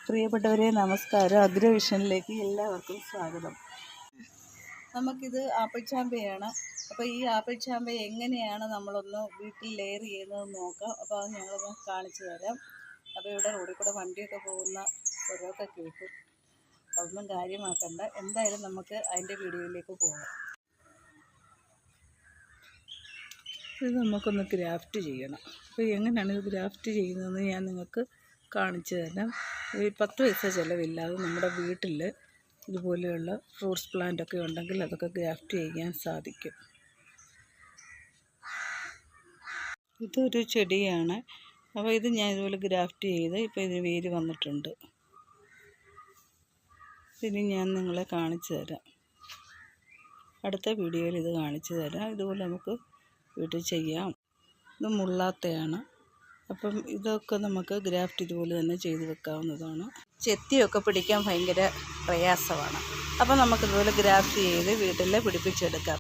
പ്രിയപ്പെട്ടവരെ നമസ്കാരം. അഗ്രവിഷനിലേക്ക് എല്ലാവർക്കും സ്വാഗതം. നമുക്കിത് ആപ്പിൾ ചാമ്പയാണ്. അപ്പോൾ ഈ ആപ്പിൾ ചാമ്പ എങ്ങനെയാണ് നമ്മളൊന്ന് വീട്ടിൽ ലെയർ ചെയ്യുന്നതെന്ന് നോക്കാം. അപ്പോൾ അത് ഞങ്ങളൊന്ന് കാണിച്ചു തരാം. അപ്പോൾ ഇവിടെ റോഡിൽ കൂടെ വണ്ടിയൊക്കെ പോകുന്ന സ്വരമൊക്കെ കേൾക്കും. അതൊന്നും കാര്യമാക്കണ്ട. എന്തായാലും നമുക്ക് അതിൻ്റെ വീഡിയോയിലേക്ക് പോകാം. ഇത് നമുക്കൊന്ന് ഗ്രാഫ്റ്റ് ചെയ്യണം. അപ്പോൾ എങ്ങനെയാണ് ഇത് ഗ്രാഫ്റ്റ് ചെയ്യുന്നതെന്ന് ഞാൻ നിങ്ങൾക്ക് കാണിച്ചു തരാം. ഈ 10 പൈസ ചിലവില്ലാതെ നമ്മുടെ വീട്ടിൽ ഇതുപോലെയുള്ള ഫ്രൂട്ട്സ് പ്ലാന്റൊക്കെ ഉണ്ടെങ്കിൽ അതൊക്കെ ഗ്രാഫ്റ്റ് ചെയ്യാൻ സാധിക്കും. ഇതൊരു ചെടിയാണ്. അപ്പോൾ ഇത് ഞാൻ ഇതുപോലെ ഗ്രാഫ്റ്റ് ചെയ്ത് ഇപ്പോൾ ഇത് വേര് വന്നിട്ടുണ്ട്. ഇനി ഞാൻ നിങ്ങളെ കാണിച്ചു തരാം. അടുത്ത വീഡിയോയിൽ ഇത് കാണിച്ചു തരാം. ഇതുപോലെ നമുക്ക് വീട്ടിൽ ചെയ്യാം. ഇത് മുള്ളാത്തയാണ്. അപ്പം ഇതൊക്കെ നമുക്ക് ഗ്രാഫ്റ്റ് ഇതുപോലെ തന്നെ ചെയ്ത് വെക്കാവുന്നതാണ്. ചെത്തിയൊക്കെ പിടിക്കാൻ ഭയങ്കര പ്രയാസമാണ്. അപ്പം നമുക്കിതുപോലെ ഗ്രാഫ്റ്റ് ചെയ്ത് വീട്ടിൽ പിടിപ്പിച്ചെടുക്കാം.